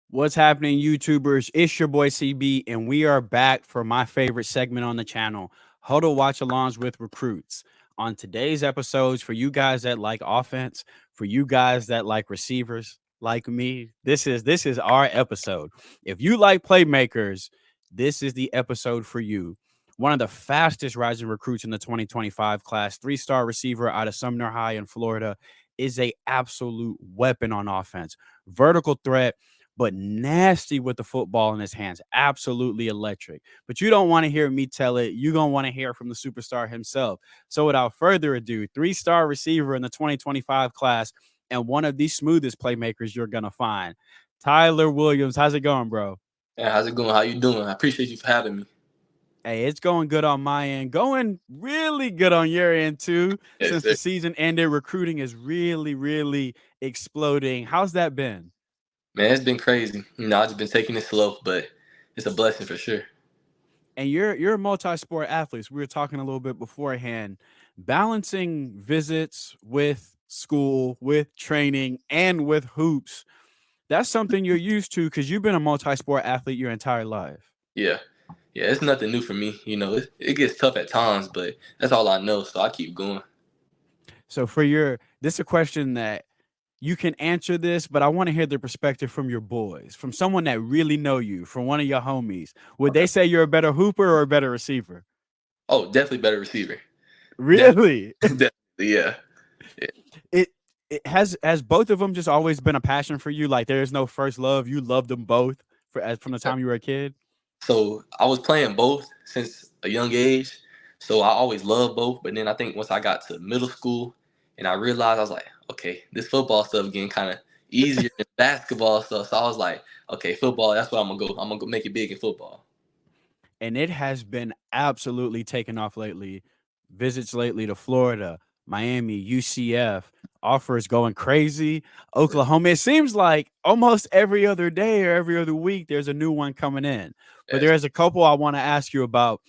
What's happening, YouTubers? It's your boy CB, and we are back for my favorite segment on the channel, Huddle Watch Alongs with Recruits. On today's episodes, for you guys that like offense, for you guys that like receivers like me, this is our episode. If you like playmakers, this is the episode for you. One of the fastest rising recruits in the 2025 class, three-star receiver out of Sumner High in Florida, is a absolute weapon on offense. Vertical threat, but nasty with the football in his hands. Absolutely electric. But you don't want to hear me tell it. You're going to want to hear from the superstar himself. So without further ado, three-star receiver in the 2025 class and one of the smoothest playmakers you're going to find. Tyler Williams, how's it going, bro? Yeah, how's it going? How you doing? I appreciate you for having me. Hey, it's going good on my end. Going really good on your end too. Yes, Since sir. the season ended, recruiting is really, really exploding. How's that been? Man, it's been crazy. I've just been taking it slow, but it's a blessing for sure. And you're a multi-sport athlete. So we were talking a little bit beforehand, balancing visits with school, with training, and with hoops. That's something you're used to because you've been a multi-sport athlete your entire life. Yeah. Yeah, it's nothing new for me. It gets tough at times, but that's all I know, so I keep going. So this is a question that you can answer this, but I want to hear the perspective from your boys, from someone that really know you, from one of your homies. Would they Okay. say you're a better hooper or a better receiver? Oh, definitely better receiver. Definitely, Really? definitely, yeah. Yeah. it it has both of them just always been a passion for you? Like there's no first love. You love them both from the time you were a kid. So I was playing both since a young age. So I always loved both. But then I think once I got to middle school and I realized I was like, okay, this football stuff getting kind of easier than basketball stuff. So I was like, okay, football, that's what I'm gonna go. I'm gonna go make it big in football. And it has been absolutely taken off lately. Visits lately to Florida, Miami, UCF, offers going crazy. Oklahoma. It seems like almost every other day or every other week there's a new one coming in. But Yes. there's a couple I want to ask you about.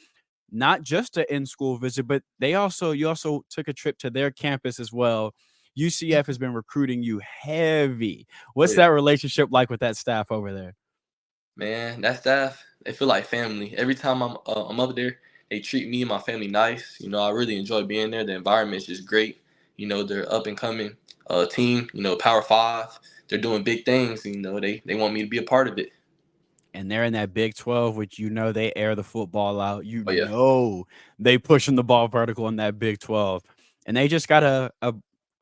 Not just an in-school visit, but you also took a trip to their campus as well. UCF has been recruiting you heavy. Oh What's yeah. that relationship like with that staff over there? Man, that staff, they feel like family. Every time I'm up there, they treat me and my family nice. I really enjoy being there. The environment is just great. They're up and coming team. Power Five. They're doing big things. They want me to be a part of it. And they're in that Big 12, which they air the football out. Oh yeah. They pushing the ball vertical in that Big 12. And they just got a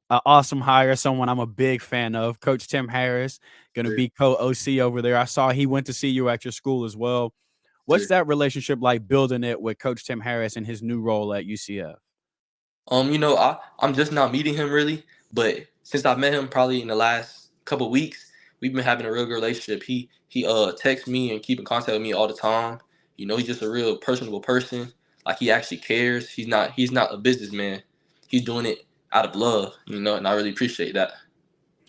awesome hire, someone I'm a big fan of, Coach Tim Harris, going to Sure. be co-OC over there. I saw he went to see you at your school as well. What's Sure. that relationship like building it with Coach Tim Harris and his new role at UCF? I'm just not meeting him really, but since I met him probably in the last couple weeks, we've been having a real good relationship. He texts me and keep in contact with me all the time. He's just a real personable person. Like he actually cares. He's not a businessman. He's doing it out of love, and I really appreciate that.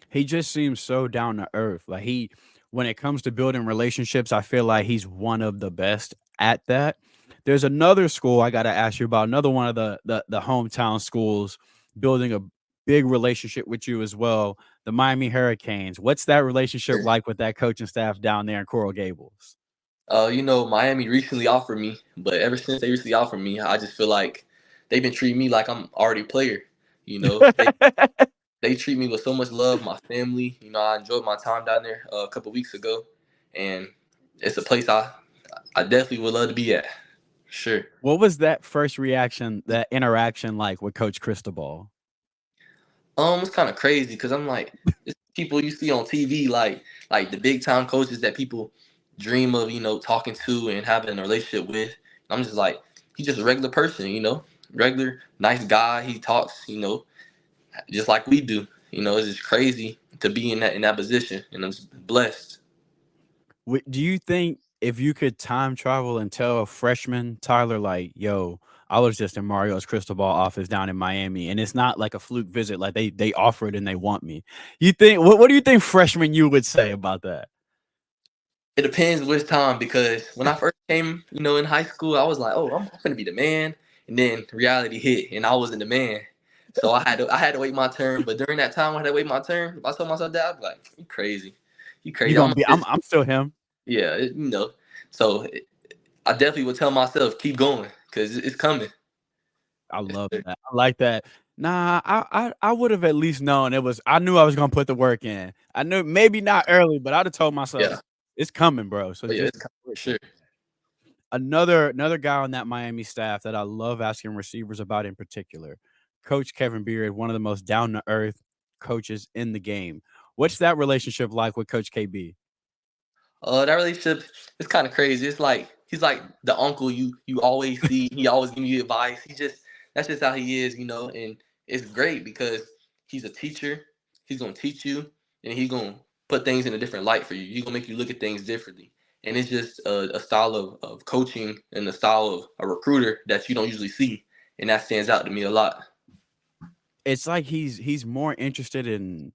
He just seems so down to earth. Like when it comes to building relationships, I feel like he's one of the best at that. There's another school I got to ask you about, another one of the hometown schools building a big relationship with you as well, the Miami Hurricanes. What's that relationship like with that coaching staff down there in Coral Gables? Miami recently offered me, but ever since they recently offered me, I just feel like they've been treating me like I'm already a player. You know, they they treat me with so much love. My family, I enjoyed my time down there a couple weeks ago, and it's a place I definitely would love to be at. Sure. What was that first reaction, that interaction like with Coach Cristobal? It's kind of crazy because I'm like, it's people you see on TV, like the big time coaches that people dream of, talking to and having a relationship with. I'm just like, he's just a regular person, regular nice guy. He talks, just like we do. It's just crazy to be in that position, and I'm just blessed. Do you think if you could time travel and tell a freshman Tyler, like, yo, I was just in Mario's crystal ball office down in Miami, and it's not like a fluke visit, like they offered and they want me. You think what do you think freshman you would say about that? It depends which time because when I first came, in high school, I was like, oh, I'm gonna be the man, and then reality hit, and I wasn't the man. So I had to wait my turn. But during that time, when I had to wait my turn, if I told myself that, I'd be like, you crazy. you You crazy. gonna be? I'm still him. Yeah, So I definitely would tell myself keep going because it's coming. I Yes, love sir. that. I like that. Nah, I would have at least known it was. I knew I was gonna put the work in. I knew maybe not early, but I'd have told myself Yeah, it's coming, bro. So oh yeah, just it's coming for work sure. it. Another guy on that Miami staff that I love asking receivers about in particular, Coach Kevin Beard, one of the most down to earth coaches in the game. What's that relationship like with Coach KB? That relationship is kind of crazy. It's like he's like the uncle you always see. He always give you advice. He just that's just how he is, and it's great because he's a teacher. He's gonna teach you, and he's gonna put things in a different light for you. He's gonna make you look at things differently. And it's just a style of coaching and a style of a recruiter that you don't usually see, and that stands out to me a lot. It's like he's more interested in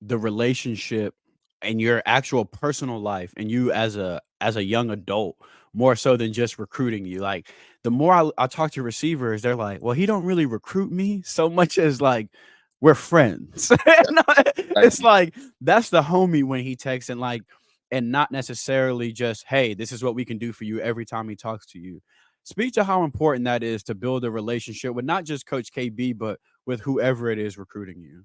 the relationship and your actual personal life and you as a young adult more so than just recruiting you. Like the more I talk to receivers, they're like, well, he don't really recruit me so much as like we're friends. No, Like, it's like that's the homie when he texts and like and not necessarily just, hey, this is what we can do for you every time he talks to you. Speak to how important that is to build a relationship with not just Coach KB, but with whoever it is recruiting you.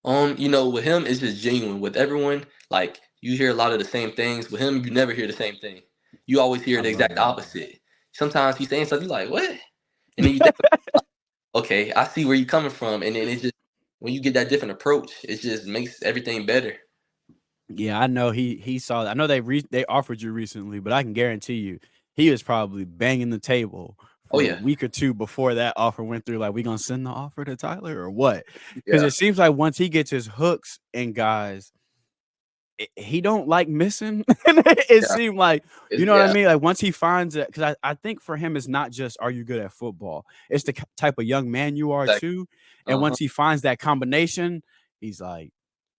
with him, it's just genuine. With everyone, like you hear a lot of the same things. With him, you never hear the same thing. You always hear I the love exact that. opposite. Sometimes he's saying something you're like, what? And then you think, okay, I see where you're coming from. And then it just when you get that different approach, it just makes everything better. Yeah, I know he saw that. I know they offered you recently, but I can guarantee you he was probably banging the table Oh for a yeah. week or 2 before that offer went through, like, "We gonna send the offer to Tyler or what?" Because Yeah. it seems like once he gets his hooks and guys, he don't like missing. It Yeah. seemed like, you It's, know what I yeah. mean? Like once he finds it, because I think for him it's not just are you good at football. It's the type of young man you are Exactly. too. And Uh-huh. once he finds that combination, he's like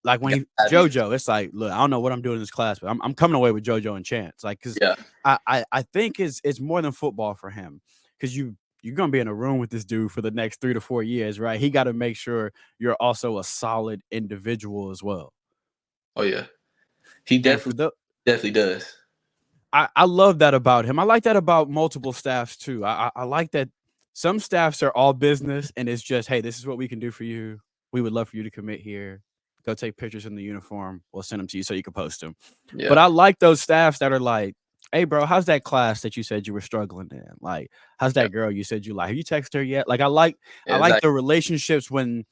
You when got he to have you. JoJo, it's like, look, I don't know what I'm doing in this class, but I'm coming away with JoJo and Chance. Like, cause Yeah. I think it's more than football for him. Cause you're gonna be in a room with this dude for the next 3 to 4 years, right? He got to make sure you're also a solid individual as well. Oh yeah. He And for the definitely does. I love that about him. I like that about multiple staffs too. I like that some staffs are all business and it's just, hey, this is what we can do for you. We would love for you to commit here. Go take pictures in the uniform. We'll send them to you so you can post them. But Yeah. I like those staffs that are like, hey, bro, how's that class that you said you were struggling in? Like, how's Yeah. that girl you said you like? Have you texted her yet? Like, I like Exactly. the relationships when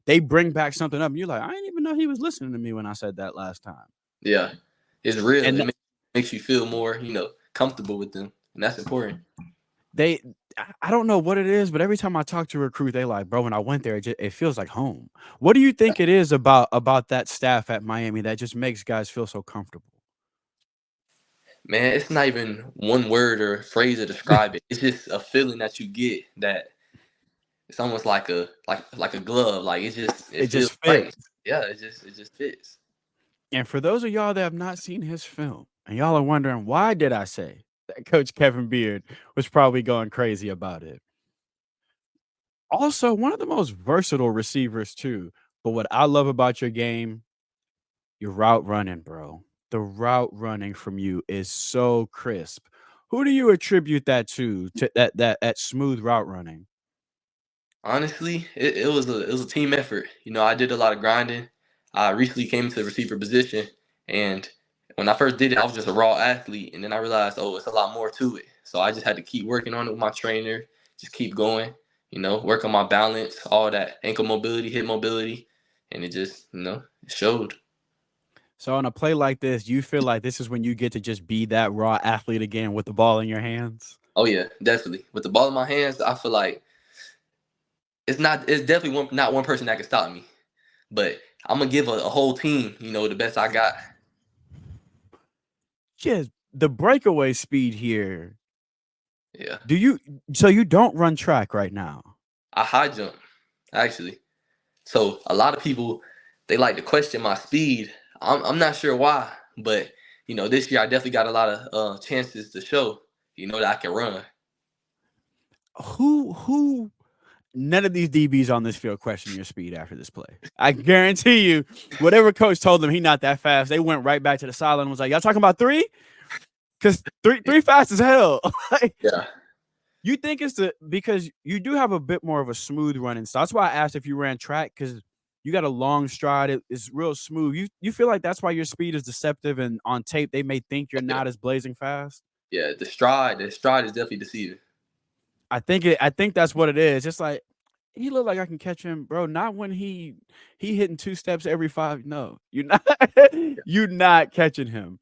they bring back something up and you're like, I didn't even know he was listening to me when I said that last time. Yeah. It's real. And Makes you feel more, comfortable with them. And that's important. They I don't know what it is, but every time I talk to a recruit, they like, "Bro, when I went there, it feels like home." What do you think it is about that staff at Miami that just makes guys feel so comfortable? Man, it's not even one word or phrase to describe it. It's just a feeling that you get that it's almost like a glove. Like it It feels just right. fits. Yeah, it just fits. And for those of y'all that have not seen his film, and y'all are wondering, why did I say that Coach Kevin Beard was probably going crazy about it? Also, one of the most versatile receivers too. But what I love about your game, your route running, bro. The route running from you is so crisp. Who do you attribute that to that smooth route running? Honestly, it was a team effort. I did a lot of grinding. I recently came to the receiver position, and when I first did it, I was just a raw athlete, and then I realized, oh, it's a lot more to it. So I just had to keep working on it with my trainer, just keep going. Work on my balance, all that ankle mobility, hip mobility, and it just, it showed. So on a play like this, you feel like this is when you get to just be that raw athlete again with the ball in your hands? Oh yeah, definitely. With the ball in my hands, I feel like it's definitely not one person that can stop me. But I'm gonna give a whole team, the best I got. Just the breakaway speed here. Yeah. Do you so you don't run track right now? I high jump, actually. So a lot of people they like to question my speed. I'm not sure why, but this year I definitely got a lot of chances to show, that I can run. Who none of these DBs on this field question your speed after this play. I guarantee you, whatever coach told them he not that fast, they went right back to the sideline and was like, "Y'all talking about three? Because three fast as hell." Like, Yeah. you think it's because you do have a bit more of a smooth running style. That's why I asked if you ran track because you got a long stride. It's real smooth. You feel like that's why your speed is deceptive, and on tape they may think you're Yeah. not as blazing fast. Yeah. The stride is definitely deceiving. I think that's what it is. It's like he looked like I can catch him, bro. Not when he hitting 2 steps every 5. No, you're not. You're not catching him.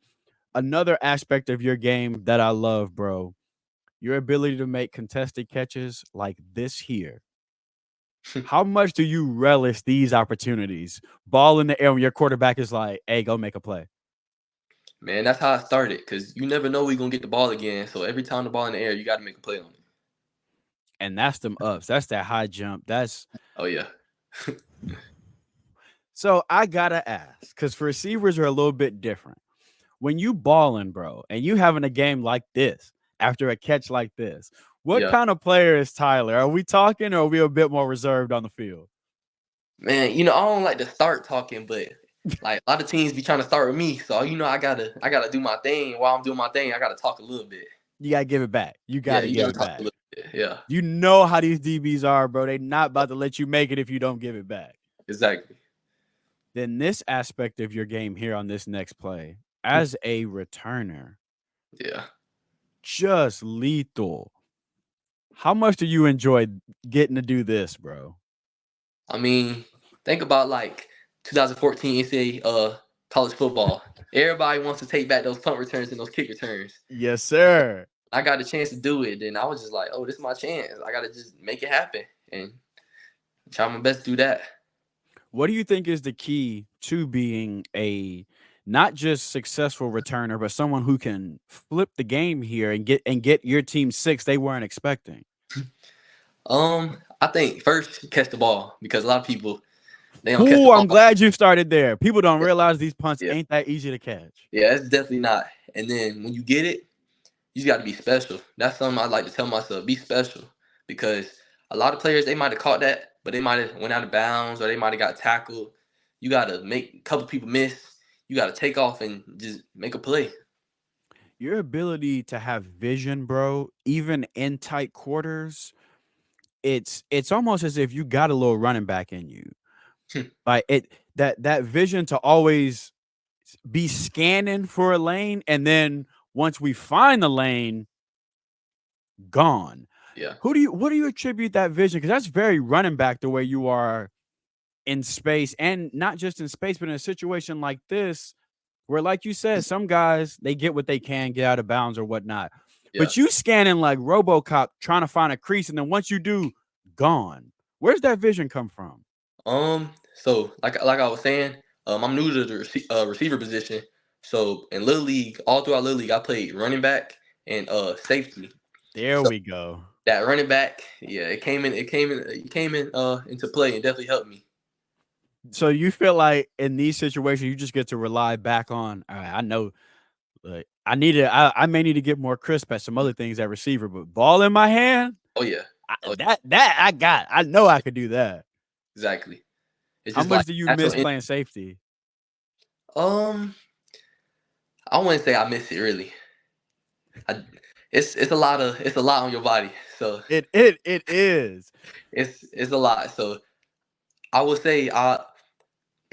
Another aspect of your game that I love, bro, your ability to make contested catches like this here. How much do you relish these opportunities? Ball in the air when your quarterback is like, "Hey, go make a play." Man, that's how I started. Because you never know we're gonna get the ball again. So every time the ball in the air, you got to make a play on it. And that's them ups. That's that high jump. That's Oh yeah. so I gotta ask because receivers are a little bit different. When you balling, bro, and you having a game like this after a catch like this, what Yeah. kind of player is Tyler? Are we talking, or are we a bit more reserved on the field? Man, I don't like to start talking, but like a lot of teams be trying to start with me. So I gotta do my thing. While I'm doing my thing, I gotta talk a little bit. You gotta give it back. You Yeah, gotta you give gotta it talk a back. little bit. Yeah. You know how these DBs are, bro. They not about to let you make it if you don't give it back. Exactly. Then this aspect of your game here on this next play, as a returner, Yeah. just lethal. How much do you enjoy getting to do this, bro? I mean, think about like 2014 NCAA college football. Everybody wants to take back those punt returns and those kick returns. Yes, sir. I got a chance to do it, and I was just like, "Oh, this is my chance. I gotta just make it happen and try my best to do that." What do you think is the key to being a not just successful returner, but someone who can flip the game here and get your team 6 they weren't expecting? I think first catch the ball because a lot of people they don't catch the Ooh, ball. I'm glad you started there. People don't Yeah, realize these punts yeah, ain't that easy to catch. yeah. It's definitely not. And then when you get it, you got to be special. That's something I like to tell myself: be special, because a lot of players they might have caught that, but they might have went out of bounds or they might have got tackled. You got to make a couple people miss. You got to take off and just make a play. Your ability to have vision, bro, even in tight quarters, it's almost as if you got a little running back in you. Like that vision to always be scanning for a lane, and then once we find the lane, gone. Yeah. What do you attribute that vision? Because that's very running back the way you are in space, and not just in space, but in a situation like this, where like you said, some guys they get what they can get out of bounds or whatnot. Yeah. But you scanning like RoboCop trying to find a crease, and then once you do, gone. Where's that vision come from? So like I was saying, I'm new to the receiver position. So in Little League, all throughout Little League, I played running back and safety. There So we go. that running back, yeah, it came in into play and definitely helped me. So you feel like in these situations, you just get to rely back on. All right, I know. Like, I may need to get more crisp at some other things at receiver, but ball in my hand, Oh yeah, oh that I got. I know I could do that. exactly. It's How just much like do you natural. miss playing safety? Um, I wouldn't say I miss it really. I, it's a lot on your body, so It is. it's a lot. So I would say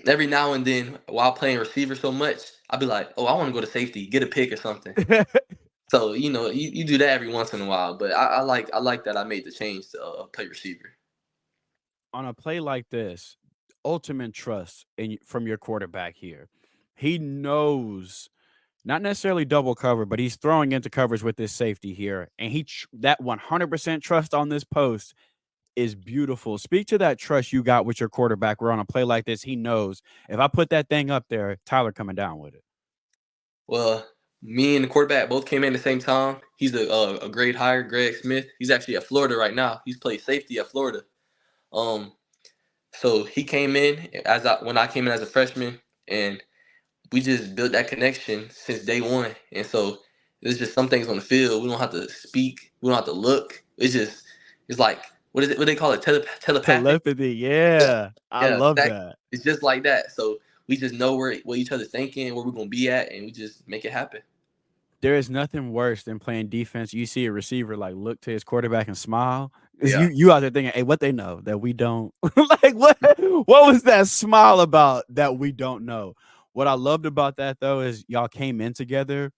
every now and then while playing receiver so much, I'd be like, oh, I want to go to safety, get a pick or something. So you do that every once in a while, but I like that I made the change to play receiver. On a play like this, ultimate trust from your quarterback here. He knows not necessarily double cover, but he's throwing into covers with this safety here, and that 100% trust on this post is beautiful. Speak to that trust you got with your quarterback. Where on a play like this, he knows if I put that thing up there, Tyler coming down with it. Well, me and the quarterback both came in at the same time. He's a grade higher, Greg Smith. He's actually at Florida right now. He's played safety at Florida. Um, so he came in when I came in as a freshman, and we just built that connection since day one. And so there's just some things on the field we don't have to speak, we don't have to look. It's like what is it? What they call it? Telepathic. Telepathy. Yeah, Yeah. I yeah, love exactly. that. It's just like that. So we just know what each other's thinking, where we're gonna be at, and we just make it happen. There is nothing worse than playing defense. You see a receiver like look to his quarterback and smile. Is Yeah, you out there thinking, hey, what they know that we don't? Like what was that smile about that we don't know? What I loved about that though is y'all came in together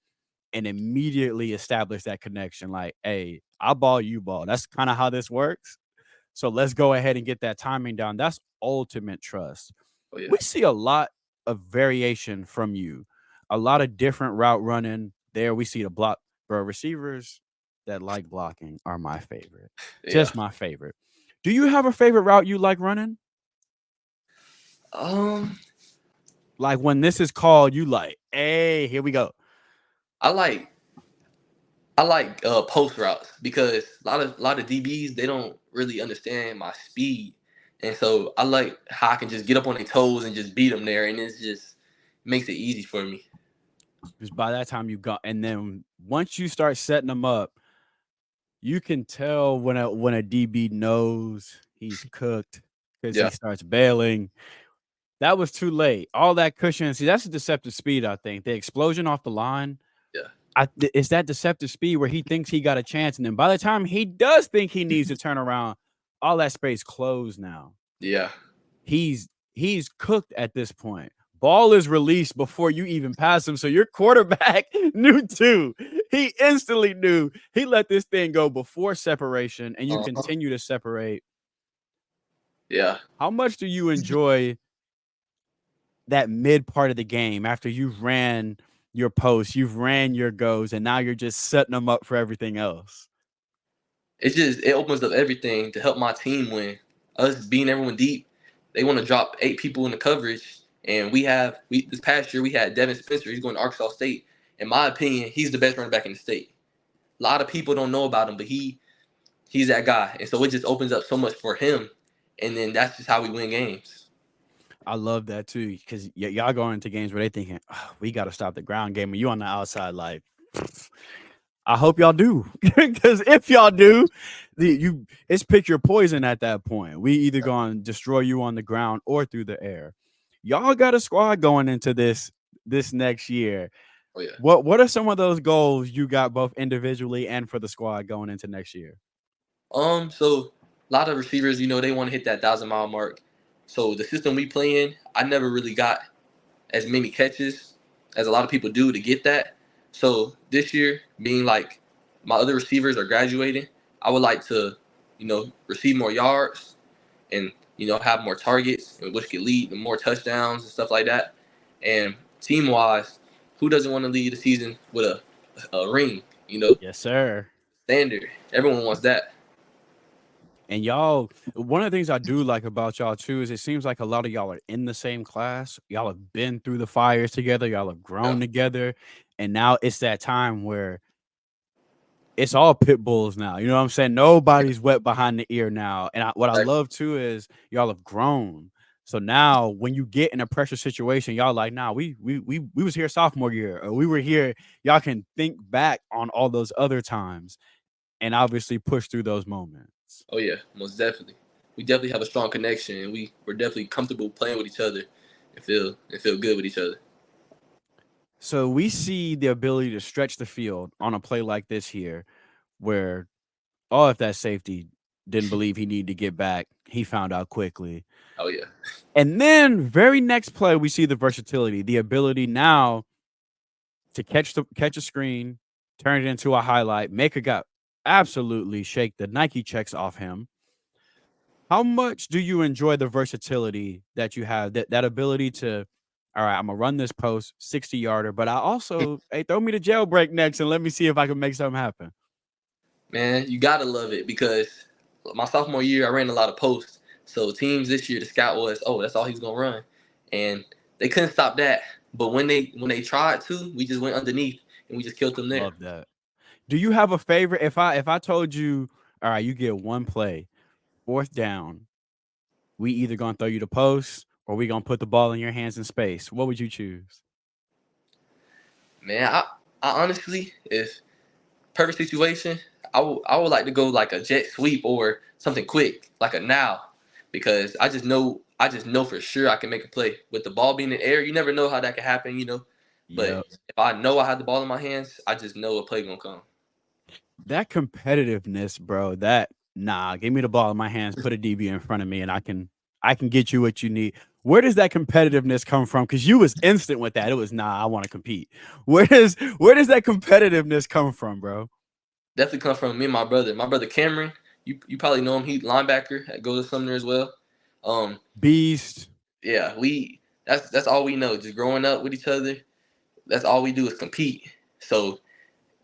and immediately established that connection. Like, hey, I ball, you ball. That's kind of how this works. So let's go ahead and get that timing down. That's ultimate trust. oh yeah, We see a lot of variation from you, a lot of different route running. There we see the block, bro. Receivers that like blocking are my favorite, yeah. just my favorite. Do you have a favorite route you like running? Um, Like when this is called, you like, hey, here we go. I like I like post routes because a lot of DBs they don't really understand my speed, and so I like how I can just get up on their toes and just beat them there, and it's just makes it easy for me. Because by that time you got, and then once you start setting them up, you can tell when a DB knows he's cooked because he Yeah, starts bailing. That was too late. All that cushion. See, that's a deceptive speed, I think. The explosion off the line, yeah, it's that deceptive speed where he thinks he got a chance. And then by the time he does think he needs to turn around, all that space closed now. yeah. He's cooked at this point. Ball is released before you even pass him. So your quarterback knew too. He instantly knew he let this thing go before separation, and you Uh-huh. continue to separate. Yeah. How much do you enjoy that mid part of the game after you've ran your posts, you've ran your goes, and now you're just setting them up for everything else? It opens up everything to help my team win. Us being everyone deep, they want to drop 8 people in the coverage, and we this past year we had Devin Spencer. He's going to Arkansas State. In my opinion, he's the best running back in the state. A lot of people don't know about him, but he's that guy, and so it just opens up so much for him, and then that's just how we win games. I love that too because y'all going into games where they thinking, "Oh, we got to stop the ground game," and you on the outside like, I hope y'all do because if y'all do, it's pick your poison at that point. We either going to destroy you on the ground or through the air. Y'all got a squad going into this next year. Oh yeah. What are some of those goals you got both individually and for the squad going into next year? So a lot of receivers, they want to hit that 1,000 mile mark. So the system we play in, I never really got as many catches as a lot of people do to get that. So this year, being like my other receivers are graduating, I would like to, receive more yards and have more targets, which could lead to more touchdowns and stuff like that. And team wise, who doesn't want to lead the season with a ring? Yes, sir. Standard. Everyone wants that. And y'all, one of the things I do like about y'all too is it seems like a lot of y'all are in the same class. Y'all have been through the fires together. Y'all have Yeah. grown together, and now it's that time where it's all pit bulls now. You know what I'm saying? Nobody's wet behind the ear now. And what I Exactly. love too is y'all have grown. So now when you get in a pressure situation, y'all like, nah, we was here sophomore year, or we were here. Y'all can think back on all those other times and obviously push through those moments. Oh yeah, most definitely. We definitely have a strong connection, and we're definitely comfortable playing with each other, and feel good with each other. So we see the ability to stretch the field on a play like this here, where if that safety didn't believe he needed to get back, he found out quickly. Oh yeah, And then very next play, we see the versatility, the ability now to catch a screen, turn it into a highlight, make a guy absolutely shake the Nike checks off him. How much do you enjoy the versatility that you have, that ability to, all right, I'm gonna run this post 60 yarder, but I also, hey, throw me the jailbreak next and let me see if I can make something happen. man, you gotta love it because my sophomore year I ran a lot of posts. So teams this year the scout was, oh, that's all he's gonna run, and they couldn't stop that. But when they tried to, we just went underneath and we just killed them there. Love that. Do you have a favorite? If I told you, all right, you get one play, fourth down, we either gonna throw you the post or we gonna put the ball in your hands in space. What would you choose? Man, I honestly, if perfect situation, I would like to go like a jet sweep or something quick, like a now, because I just know for sure I can make a play with the ball being in the air. You never know how that can happen, But Yep. if I know I have the ball in my hands, I just know a play gonna come. That competitiveness, bro. That nah, give me the ball in my hands, put a DB in front of me, and I can get you what you need. Where does that competitiveness come from? Because you was instant with that. It was nah, I want to compete. Where does that competitiveness come from, bro? Definitely come from me and my brother. My brother Cameron, you probably know him. He linebacker at goes to Sumner as well. Um, Beast. yeah, that's all we know. Just growing up with each other, that's all we do is compete. So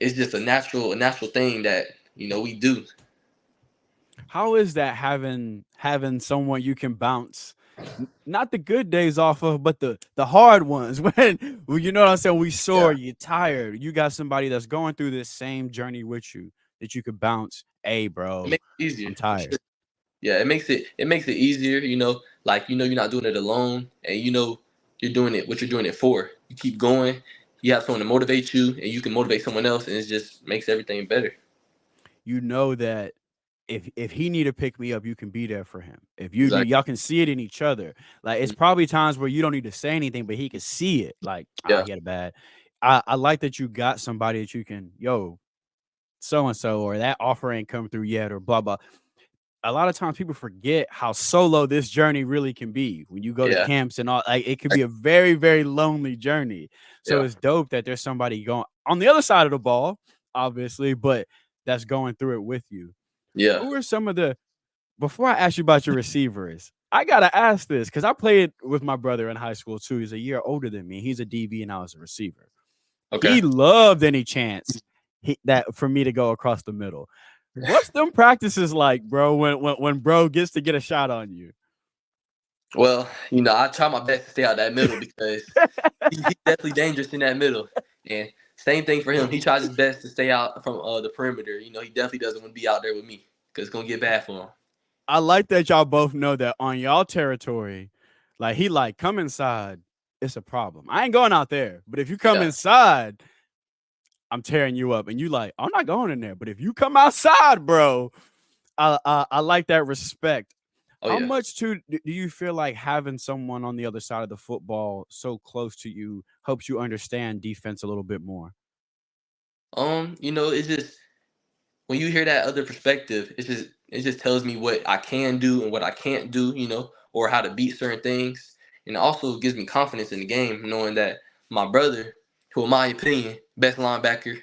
it's just a natural thing that we do. How is that having someone you can bounce not the good days off of, but the hard ones when well, you know what I'm saying? We sore, Yeah, you tired. You got somebody that's going through this same journey with you that you could bounce. Hey, it bro, makes it easier I'm for tired. sure. Yeah, it makes it easier. Like you're not doing it alone, and you're doing it what you're doing it for. You keep going. You have someone to motivate you, and you can motivate someone else, and it just makes everything better. You know that if he need to pick me up, you can be there for him. If you need, Exactly. y'all can see it in each other. Like it's probably times where you don't need to say anything, but he can see it. Like, ah, Yeah. he had a bad. I like that you got somebody that you can, yo, so and so, or that offer ain't come through yet, or blah blah. A lot of times people forget how solo this journey really can be when you go to Yeah. camps and all. Like it could be a very, very lonely journey. So Yeah. it's dope that there's somebody going on the other side of the ball, obviously, but that's going through it with you. Yeah. Who are some of the before I ask you about your receivers? I gotta ask this because I played with my brother in high school too. He's a year older than me. He's a DB and I was a receiver. Okay. He loved any chance that for me to go across the middle. What's them practices like, bro? When bro gets to get a shot on you? Well, I try my best to stay out that middle because he's definitely dangerous in that middle. And same thing for him. He tries his best to stay out from the perimeter. He definitely doesn't want to be out there with me because it's gonna get bad for him. I like that y'all both know that on y'all territory, like he like come inside, it's a problem. I ain't going out there, but if you come Yeah. inside, I'm tearing you up. And you like, I'm not going in there. But if you come outside, bro, I like that respect. Oh How yeah. much too do you feel like having someone on the other side of the football so close to you helps you understand defense a little bit more? It's just when you hear that other perspective, it just tells me what I can do and what I can't do, or how to beat certain things. And it also gives me confidence in the game, knowing that my brother, who in my opinion, best linebacker,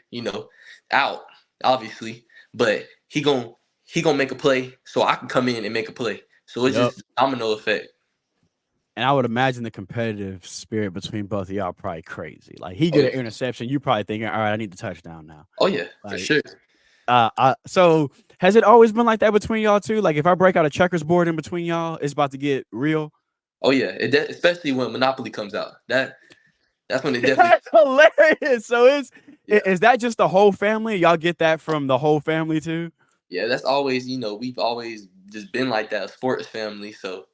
out, obviously, but he gonna make a play so I can come in and make a play. So it's Yep. just domino effect. And I would imagine the competitive spirit between both of y'all probably crazy. Like he Oh get yeah. an interception, you probably thinking, all right, I need the touchdown now. Oh yeah, for Like sure. so has it always been like that between y'all two? Like if I break out a checkers board in between y'all, it's about to get real. Oh yeah. Especially when Monopoly comes out. That's when it definitely. That's hilarious. So Yeah. is that just the whole family? Y'all get that from the whole family too? Yeah, that's always, we've always just been like that, a sports family. So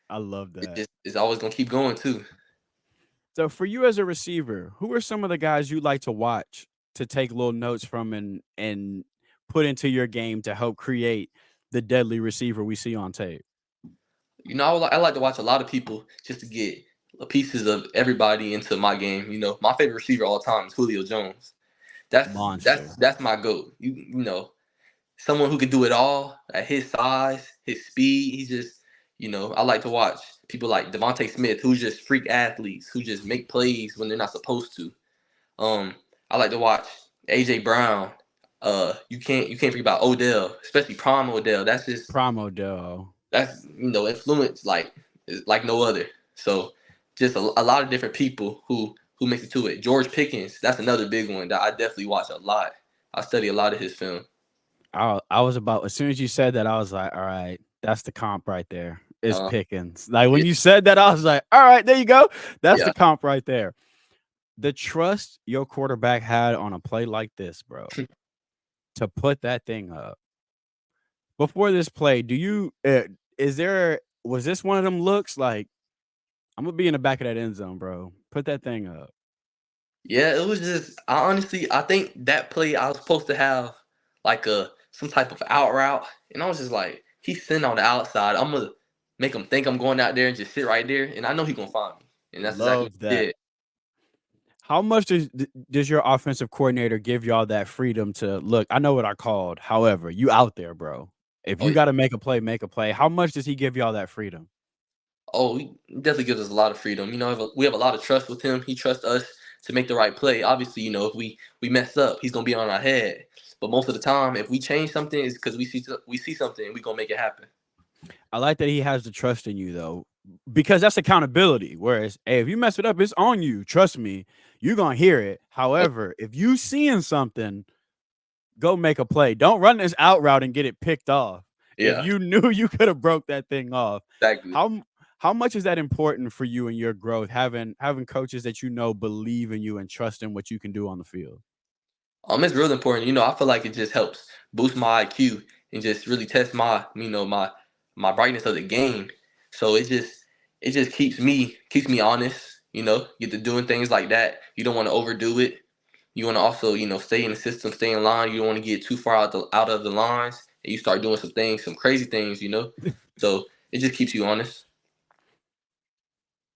I love that. it's always gonna keep going too. So for you as a receiver, who are some of the guys you like to watch to take little notes from and put into your game to help create the deadly receiver we see on tape? I like to watch a lot of people just to get pieces of everybody into my game. My favorite receiver all the time is Julio Jones. That's that's Monster. that's my goat. Someone who can do it all at his size, his speed. He's just, I like to watch people like Devontae Smith, who's just freak athletes who just make plays when they're not supposed to. I like to watch AJ Brown. You can't forget about Odell, especially prime Odell. Primo Dell. That's influence like no other. So just a lot of different people who makes it to it. George Pickens, that's another big one that I definitely watch a lot. I study a lot of his film. I was about as soon as you said that, I was like, all right, that's the comp right there. Is Uh, Pickens. Like when yeah, you said that, I was like, all right, there you go. That's yeah, the comp right there. The trust your quarterback had on a play like this, bro, to put that thing up. Before this play, do you is there was this one of them looks like I'm gonna be in the back of that end zone, bro. Put that thing up. yeah. It was just I honestly I think that play I was supposed to have like a some type of out route, and I was just like, he's sitting on the outside. I'm gonna make him think I'm going out there and just sit right there, and I know he's gonna find me, and that's exactly what Love he that. did. How much does your offensive coordinator give y'all that freedom to look? I know what I called. However, you out there, bro. If Oh you yeah. got to make a play, make a play. How much does he give y'all that freedom? Oh, he definitely gives us a lot of freedom. We have a lot of trust with him. He trusts us to make the right play. Obviously, if we mess up, he's gonna be on our head. But most of the time, if we change something, it's because we see something and we gonna make it happen. I like that he has the trust in you though, because that's accountability. Whereas, hey, if you mess it up, it's on you. Trust me, you're gonna hear it. Oh, However, if you seeing something, go make a play. Don't run this out route and get it picked off. If yeah, you knew you could have broke that thing off, exactly. how how much is that important for you and your growth? Having coaches that believe in you and trust in what you can do on the field. It's real important. I feel like it just helps boost my IQ and just really test my brightness of the game. So it just keeps me honest. Get to doing things like that. You don't want to overdo it. You want to also stay in the system, stay in line. You don't want to get too far out of the lines, and you start doing some crazy things. So it just keeps you honest.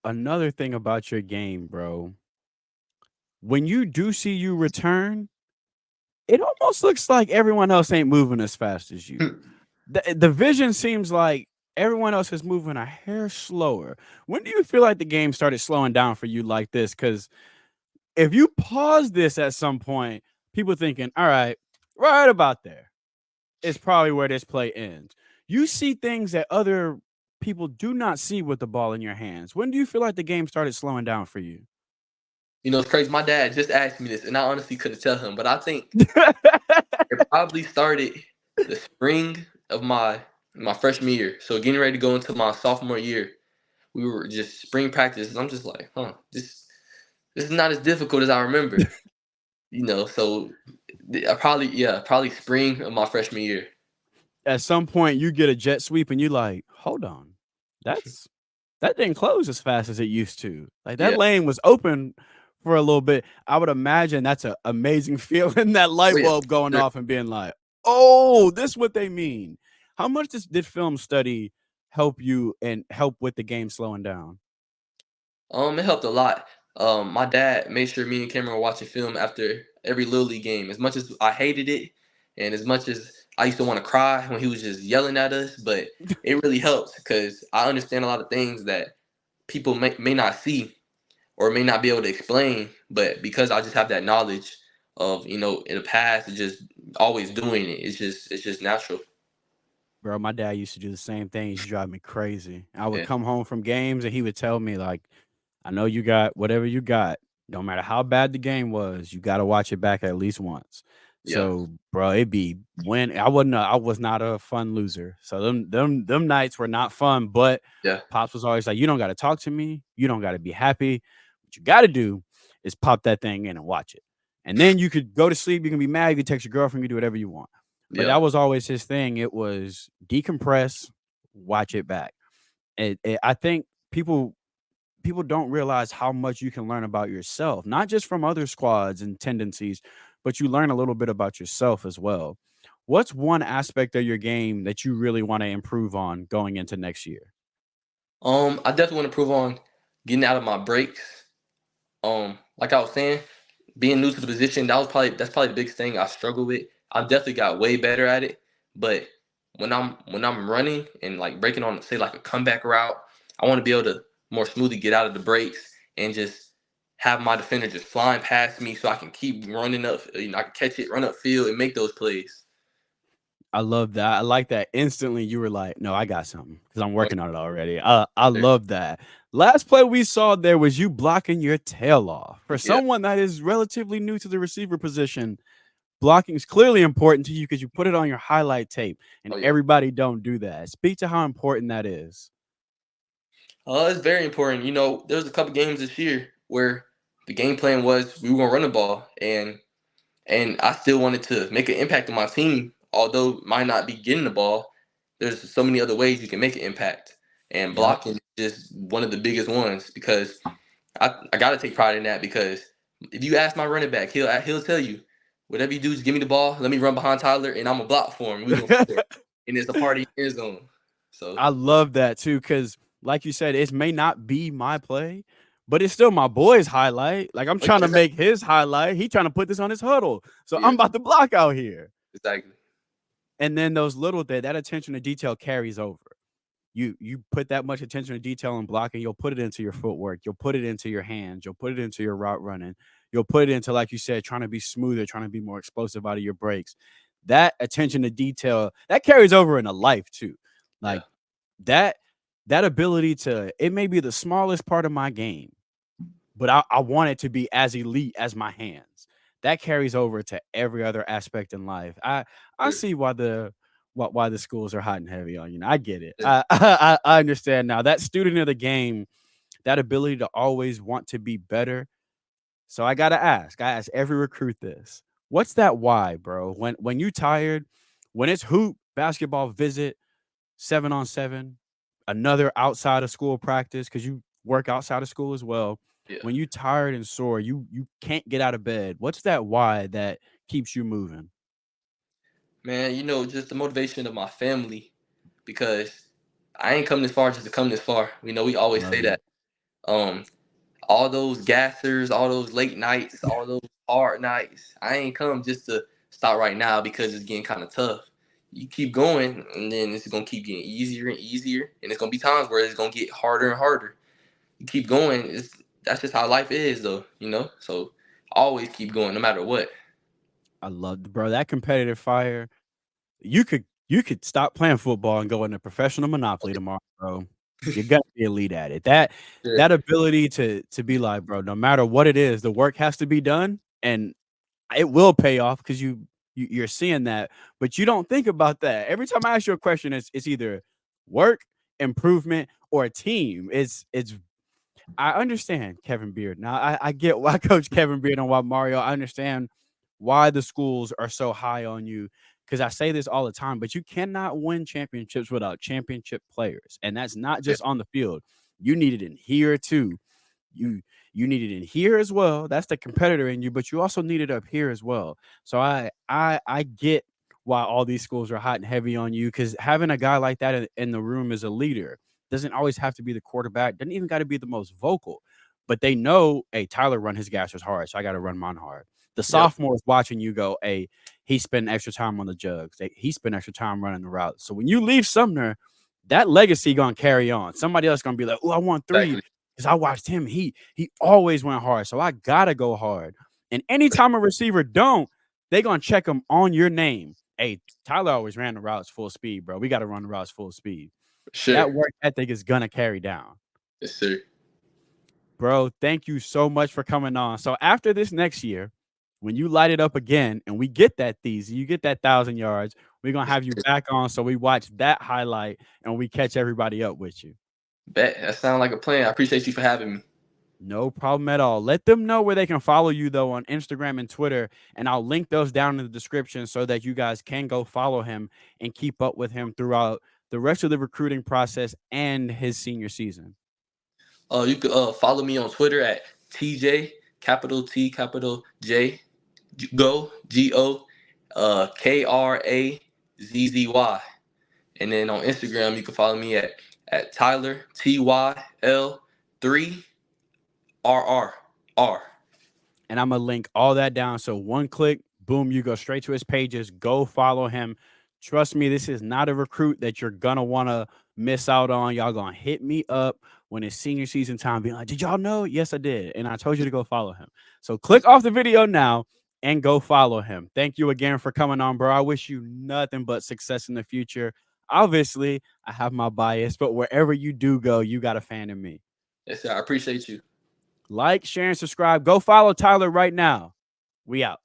Another thing about your game, bro, when you do see you return, it almost looks like everyone else ain't moving as fast as you. The vision seems like everyone else is moving a hair slower. When do you feel like the game started slowing down for you like this? Because if you pause this at some point, people thinking, all right about there is probably where this play ends. You see things that other people do not see with the ball in your hands. When do you feel like the game started slowing down for you? It's crazy. My dad just asked me this, and I honestly couldn't tell him, but I think it probably started the spring of my freshman year. So getting ready to go into my sophomore year, we were just spring practice, and I'm just like, this is not as difficult as I remember. So I probably spring of my freshman year. At some point, you get a jet sweep and you like, hold on, that's that didn't close as fast as it used to. Like that Yeah. lane was open for a little bit. I would imagine that's an amazing feeling, that Oh light yeah. bulb going Sure. off and being like, "Oh, this is what they mean." How much did film study help you and help with the game slowing down? It helped a lot. My dad made sure me and Cameron were watching film after every Little League game. As much as I hated it, and as much as I used to want to cry when he was just yelling at us, but it really helps because I understand a lot of things that people may not see or may not be able to explain. But because I just have that knowledge of in the past, just always doing it, it's just natural. Bro, my dad used to do the same thing. He used to drive me crazy. I would Yeah, come home from games and he would tell me, like, I know you got whatever you got. No matter how bad the game was, you got to watch it back at least once. yeah, So, bro, it'd be when I was not a fun loser. So them nights were not fun. But yeah, Pops was always like, "You don't got to talk to me. You don't got to be happy. What you got to do is pop that thing in and watch it. And then you could go to sleep. You can be mad. You can text your girlfriend. You can do whatever you want." But yeah. that was always his thing. It was decompress, watch it back. I think people don't realize how much you can learn about yourself, not just from other squads and tendencies, but you learn a little bit about yourself as well. What's one aspect of your game that you really want to improve on going into next year? I definitely want to improve on getting out of my breaks. Like I was saying, being new to the position, that's probably the biggest thing I struggle with. I've definitely got way better at it, but when I'm running and like breaking on say like a comeback route, I want to be able to more smoothly get out of the breaks and just have my defender just flying past me so I can keep running up. I can catch it, run up field, and make those plays. I love that. I like that instantly you were like, "No, I got something because I'm Oh, working on it already." I yeah, love that. Last play we saw there was you blocking your tail off. For yeah, someone that is relatively new to the receiver position, blocking is clearly important to you because you put it on your highlight tape, and oh yeah. everybody don't do that. Speak to how important that is. It's very important. There's a couple games this year where the game plan was we were gonna run the ball, and I still wanted to make an impact on my team. Although might not be getting the ball, there's so many other ways you can make an impact, and Yep. blocking is just one of the biggest ones because I got to take pride in that because if you ask my running back, he'll tell you whatever you do, just give me the ball. Let me run behind Tyler, and I'm gonna block for him. We gonna score, and it's a party in his zone. So I love that too, because like you said, it may not be my play, but it's still my boy's highlight. Like I'm oh, trying yeah, to make his highlight. He trying to put this on his huddle. So I'm yeah, about to block out here. exactly. And then those little that attention to detail carries over. You put that much attention to detail in blocking, you'll put it into your footwork, you'll put it into your hands, you'll put it into your route running, you'll put it into, like you said, trying to be smoother, trying to be more explosive out of your breaks. That attention to detail that carries over into life too. Yeah, Like that that ability to it may be the smallest part of my game, but I want it to be as elite as my hands. That carries over to every other aspect in life. I sure. see why the schools are hot and heavy on you. I get it. Yeah. I understand now. That student of the game, that ability to always want to be better. So I gotta ask. I ask every recruit this. What's that why, bro? When you tired, when it's hoop, basketball, visit, 7-on-7, another outside of school practice because you work outside of school as well. Yeah. When you tired and sore, you can't get out of bed. What's that why that keeps you moving? Man, just the motivation of my family, because I ain't come this far just to come this far. We always say Love that. it. Um, all those gassers, all those late nights, all those hard nights. I ain't come just to stop right now because it's getting kind of tough. You keep going, and then it's gonna keep getting easier and easier, and it's gonna be times where it's gonna get harder and harder. You keep going. That's just how life is, though. So always keep going, no matter what. I love bro that competitive fire. You could stop playing football and go into professional Monopoly tomorrow, bro. You're gonna be elite at it. Sure. That ability to be like, bro, no matter what it is, the work has to be done, and it will pay off because you're seeing that, but you don't think about that. Every time I ask you a question, it's either work, improvement, or a team. It's I understand Kevin Beard. Now I get why Coach Kevin Beard and why Mario. I understand why the schools are so high on you because I say this all the time, but you cannot win championships without championship players. And that's not Yeah. just on the field. You need it in here too. You you need it in here as well. That's the competitor in you, but you also need it up here as well. So I get why all these schools are hot and heavy on you because having a guy like that in the room as a leader doesn't always have to be the quarterback. Doesn't even got to be the most vocal, but they know, hey, Tyler run his gassers hard, so I got to run mine hard. The Yep. sophomore is watching you go, hey, he spent extra time on the jugs. He spent extra time running the route. So when you leave Sumner, that legacy gonna carry on. Somebody else gonna be like, oh, I want three Exactly. because I watched him. He always went hard, so I gotta go hard. And anytime a receiver don't, they gonna check him on your name. Hey, Tyler always ran the routes full speed, bro. We got to run the routes full speed. Sure. That work ethic is gonna carry down. Yes, sir. Bro, thank you so much for coming on. So after this next year, when you light it up again and we get that thesis, you get that 1,000 yards, we're gonna have you back on so we watch that highlight and we catch everybody up with you. Bet. That sounds like a plan. I appreciate you for having me. No problem at all. Let them know where they can follow you though on Instagram and Twitter, and I'll link those down in the description so that you guys can go follow him and keep up with him throughout the rest of the recruiting process and his senior season. You could follow me on Twitter at TJ capital T capital J Go KRAZZY. And then on Instagram you can follow me at Tyler TYL3RRR. And I'm gonna link all that down. So one click, boom, you go straight to his pages. Go follow him. Trust me, this is not a recruit that you're gonna want to miss out on. Y'all gonna hit me up when it's senior season time, being like, "Did y'all know?" Yes, I did, and I told you to go follow him. So click off the video now and go follow him. Thank you again for coming on, bro. I wish you nothing but success in the future. Obviously, I have my bias, but wherever you do go, you got a fan in me. Yes, sir. I appreciate you. Like, share, and subscribe. Go follow Tyler right now. We out.